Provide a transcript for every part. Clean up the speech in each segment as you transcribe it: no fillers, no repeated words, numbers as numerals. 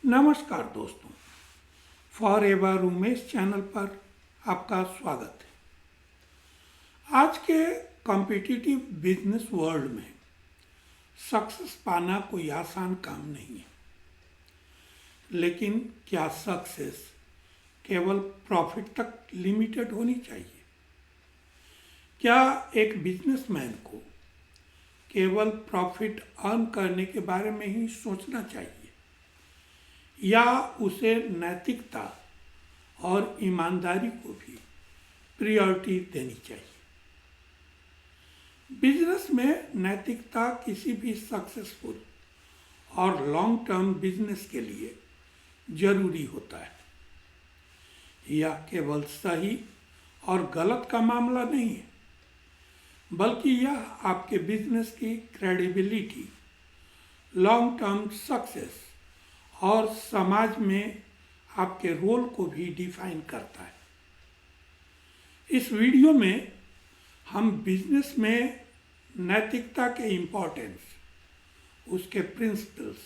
नमस्कार दोस्तों, for ever Umesh channel पर आपका स्वागत है। आज के कॉम्पिटिटिव बिजनेस वर्ल्ड में सक्सेस पाना कोई आसान काम नहीं है। लेकिन क्या सक्सेस केवल प्रॉफिट तक लिमिटेड होनी चाहिए? क्या एक बिजनेसमैन को केवल प्रॉफिट अर्न करने के बारे में ही सोचना चाहिए, या उसे नैतिकता और ईमानदारी को भी प्रायोरिटी देनी चाहिए? बिजनेस में नैतिकता किसी भी सक्सेसफुल और लॉन्ग टर्म बिजनेस के लिए जरूरी होता है। यह केवल सही और गलत का मामला नहीं है, बल्कि यह आपके बिजनेस की क्रेडिबिलिटी, लॉन्ग टर्म सक्सेस और समाज में आपके रोल को भी डिफाइन करता है। इस वीडियो में हम बिजनेस में नैतिकता के इम्पोर्टेंस, उसके प्रिंसिपल्स,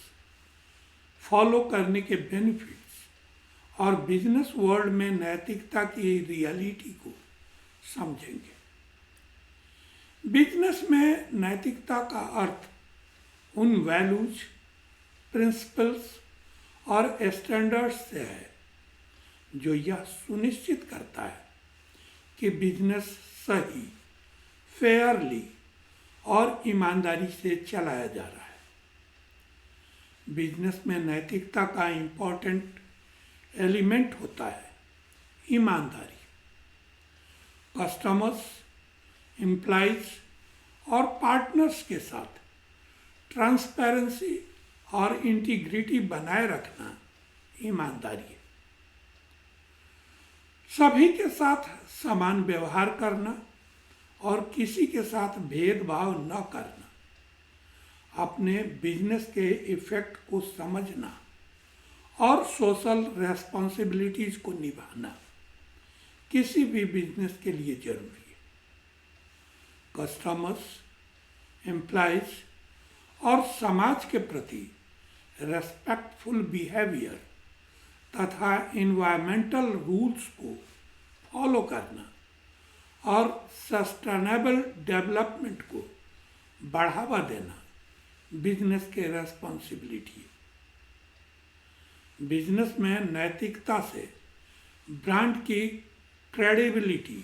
फॉलो करने के बेनिफिट्स और बिजनेस वर्ल्ड में नैतिकता की रियलिटी को समझेंगे। बिजनेस में नैतिकता का अर्थ उन वैल्यूज, प्रिंसिपल्स और स्टैंडर्ड्स से है जो यह सुनिश्चित करता है कि बिजनेस सही, फेयरली और ईमानदारी से चलाया जा रहा है। बिजनेस में नैतिकता का इम्पोर्टेंट एलिमेंट होता है ईमानदारी। कस्टमर्स, एम्प्लॉइज और पार्टनर्स के साथ ट्रांसपेरेंसी और इंटीग्रिटी बनाए रखना ईमानदारी है। सभी के साथ समान व्यवहार करना और किसी के साथ भेदभाव न करना, अपने बिजनेस के इफेक्ट को समझना और सोशल रेस्पॉन्सिबिलिटीज को निभाना किसी भी बिजनेस के लिए जरूरी है। कस्टमर्स, एम्प्लॉइज और समाज के प्रति रेस्पेक्टफुल बिहेवियर तथा इन्वायरमेंटल रूल्स को फॉलो करना और सस्टेनेबल डेवलपमेंट को बढ़ावा देना बिजनेस के रेस्पॉन्सिबिलिटी है। बिजनेस में नैतिकता से ब्रांड की क्रेडिबिलिटी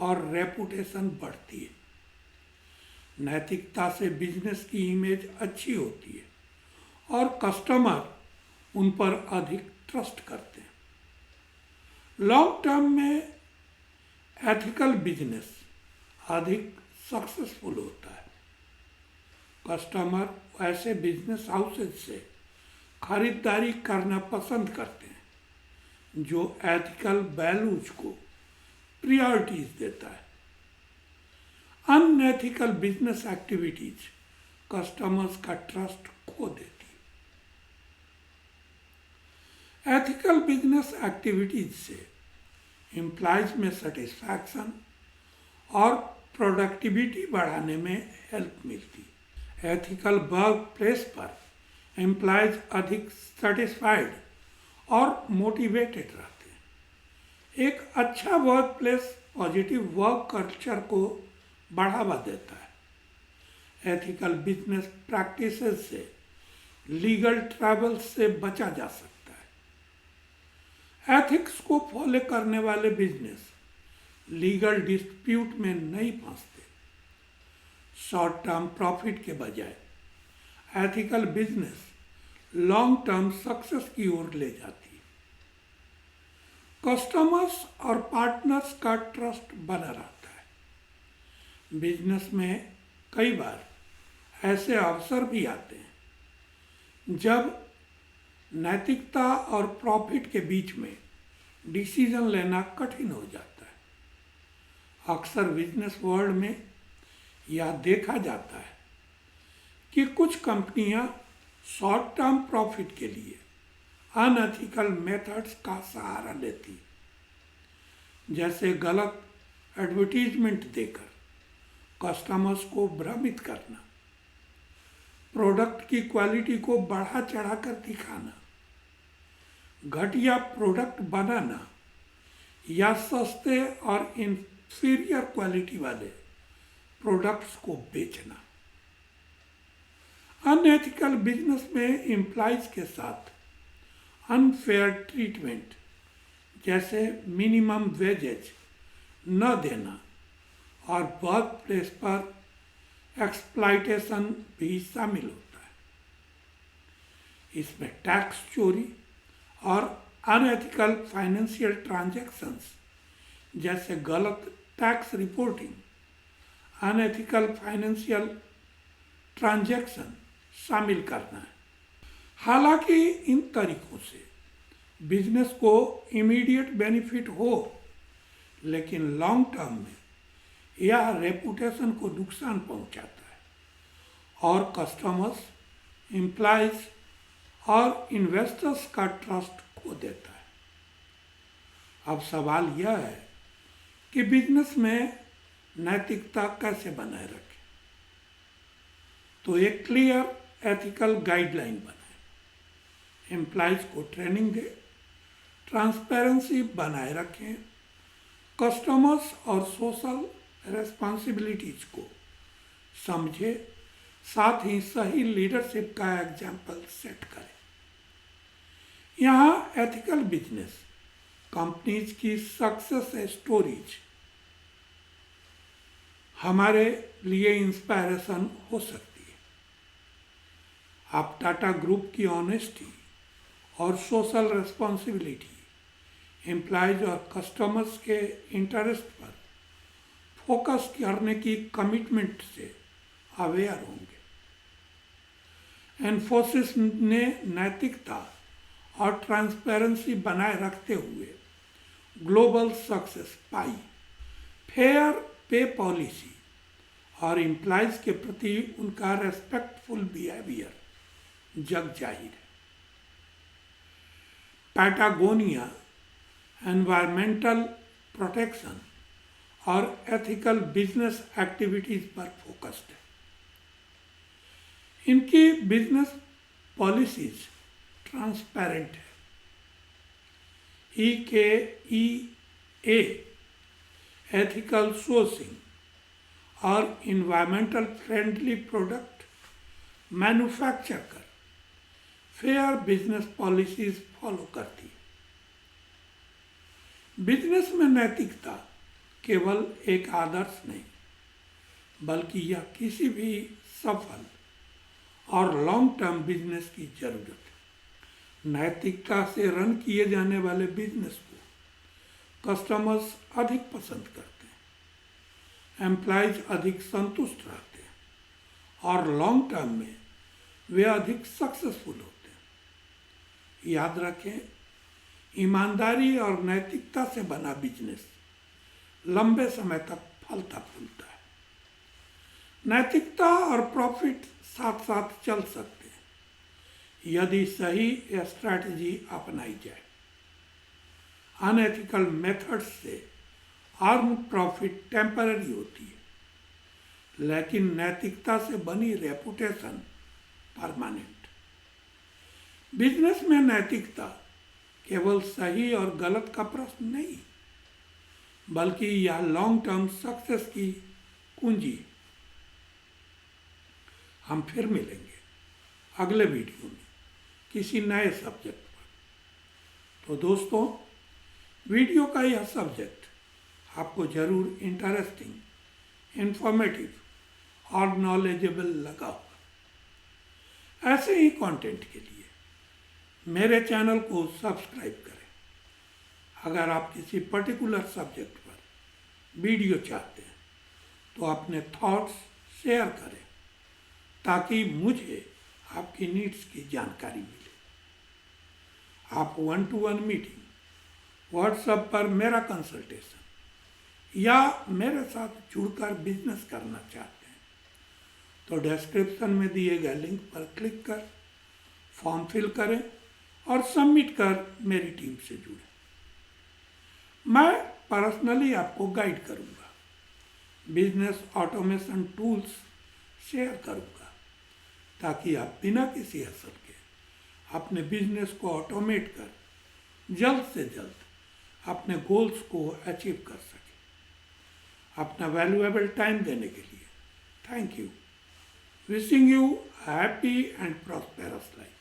और रेपुटेशन बढ़ती है। नैतिकता से बिजनेस की इमेज अच्छी होती है और कस्टमर उन पर अधिक ट्रस्ट करते हैं। लॉन्ग टर्म में एथिकल बिजनेस अधिक सक्सेसफुल होता है। कस्टमर ऐसे बिजनेस हाउसेज से खरीदारी करना पसंद करते हैं जो एथिकल वैल्यूज को प्रायोरिटीज देता है। अनएथिकल बिजनेस एक्टिविटीज कस्टमर्स का ट्रस्ट खो देती है। एथिकल बिजनेस एक्टिविटीज से एम्प्लॉयज में सेटिस्फैक्शन और प्रोडक्टिविटी बढ़ाने में हेल्प मिलती है। एथिकल वर्क प्लेस पर एम्प्लॉयज अधिक सेटिस्फाइड और मोटिवेटेड रहते हैं। एक अच्छा work place positive work culture को बढ़ावा देता है। एथिकल बिजनेस प्रैक्टिसेस से लीगल ट्रैवल से बचा जा सकता है। एथिक्स को फॉलो करने वाले बिजनेस लीगल डिस्प्यूट में नहीं फंसते। शॉर्ट टर्म प्रॉफिट के बजाय ethical business long term success की ओर ले जाती है। कस्टमर्स और पार्टनर्स का ट्रस्ट बना रहता है। बिजनेस में कई बार ऐसे अवसर भी आते हैं जब नैतिकता और प्रॉफिट के बीच में डिसीजन लेना कठिन हो जाता है। अक्सर बिजनेस वर्ल्ड में यह देखा जाता है कि कुछ कंपनियां शॉर्ट टर्म प्रॉफिट के लिए अनएथिकल मेथड्स का सहारा लेती हैं, जैसे गलत एडवर्टीजमेंट देकर कस्टमर्स को भ्रमित करना, प्रोडक्ट की क्वालिटी को बढ़ा चढ़ाकर दिखाना घटिया प्रोडक्ट बनाना या सस्ते और इंफीरियर क्वालिटी वाले प्रोडक्ट्स को बेचना। अनएथिकल बिजनेस में एम्प्लॉइज के साथ अनफेयर ट्रीटमेंट जैसे मिनिमम वेजेज न देना और वर्क प्लेस पर एक्सप्लॉयटेशन भी शामिल होता है। इसमें टैक्स चोरी और अनएथिकल फाइनेंशियल ट्रांजैक्शंस जैसे गलत tax reporting, unethical financial transaction शामिल करना है। हालांकि इन तरीकों से बिजनेस को इमीडिएट बेनिफिट हो, लेकिन लॉन्ग टर्म में यह रेपुटेशन को नुकसान पहुंचाता है और कस्टमर्स, एम्प्लॉयज और इन्वेस्टर्स का ट्रस्ट खो देता है। अब सवाल यह है कि बिजनेस में नैतिकता कैसे बनाए रखें। तो एक क्लियर एथिकल गाइडलाइन बनाएं, एम्प्लॉयज को ट्रेनिंग दें, ट्रांसपेरेंसी बनाए रखें, कस्टमर्स और सोशल रेस्पॉन्सिबिलिटीज को समझे, साथ ही सही लीडरशिप का एग्जाम्पल सेट करें। यहाँ एथिकल बिजनेस कंपनीज की सक्सेस स्टोरीज हमारे लिए इंस्पायरेशन हो सकती है। आप टाटा ग्रुप की ऑनेस्टी और सोशल रेस्पॉन्सिबिलिटी, एम्प्लॉयज और कस्टमर्स के इंटरेस्ट पर फोकस करने की कमिटमेंट से अवेयर होंगे। इन्फोसिस ने नैतिकता और ट्रांसपेरेंसी बनाए रखते हुए ग्लोबल सक्सेस पाई। फेयर पे पॉलिसी और एम्प्लॉयज के प्रति उनका रेस्पेक्टफुल बिहेवियर जग जाहिर है। पैटागोनिया एनवायरमेंटल प्रोटेक्शन और एथिकल बिजनेस एक्टिविटीज पर फोकस्ड है। इनकी बिजनेस पॉलिसीज ट्रांसपेरेंट है। EKEA एथिकल सोर्सिंग और इन्वायरमेंटल फ्रेंडली प्रोडक्ट मैन्युफैक्चर कर फेयर बिजनेस पॉलिसीज फॉलो करती है। बिजनेस में नैतिकता केवल एक आदर्श नहीं, बल्कि यह किसी भी सफल और लॉन्ग टर्म बिजनेस की जरूरत है। नैतिकता से रन किए जाने वाले बिजनेस को कस्टमर्स अधिक पसंद करते हैं, एम्प्लॉयज अधिक संतुष्ट रहते हैं और लॉन्ग टर्म में वे अधिक सक्सेसफुल होते हैं। याद रखें, ईमानदारी और नैतिकता से बना बिजनेस लंबे समय तक फलता फूलता है। नैतिकता और प्रॉफिट साथ साथ चल सकते हैं यदि सही स्ट्रैटेजी अपनाई जाए। अनएथिकल मेथड्स से अर्न प्रॉफिट टेम्पररी होती है, लेकिन नैतिकता से बनी रेपुटेशन परमानेंट। बिजनेस में नैतिकता केवल सही और गलत का प्रश्न नहीं, बल्कि यह लॉन्ग टर्म सक्सेस की कुंजी है। हम फिर मिलेंगे अगले वीडियो में किसी नए सब्जेक्ट पर। तो दोस्तों, वीडियो का यह सब्जेक्ट आपको जरूर इंटरेस्टिंग, इंफॉर्मेटिव और नॉलेजेबल लगा होगा। ऐसे ही कंटेंट के लिए मेरे चैनल को सब्सक्राइब करें। अगर आप किसी पर्टिकुलर सब्जेक्ट पर वीडियो चाहते हैं तो अपने थॉट्स शेयर करें ताकि मुझे आपकी नीड्स की जानकारी मिले। आप 1-to-1 मीटिंग, व्हाट्सएप पर मेरा कंसल्टेशन या मेरे साथ जुड़कर बिजनेस करना चाहते हैं तो डिस्क्रिप्शन में दिए गए लिंक पर क्लिक कर फॉर्म फिल करें और सबमिट कर मेरी टीम से जुड़ें। मैं पर्सनली आपको गाइड करूंगा, बिजनेस ऑटोमेशन टूल्स शेयर करूंगा ताकि आप बिना किसी हसल के अपने बिजनेस को ऑटोमेट कर जल्द से जल्द अपने गोल्स को अचीव कर सकें। अपना वैल्यूएबल टाइम देने के लिए thank you. Wishing you happy and prosperous life.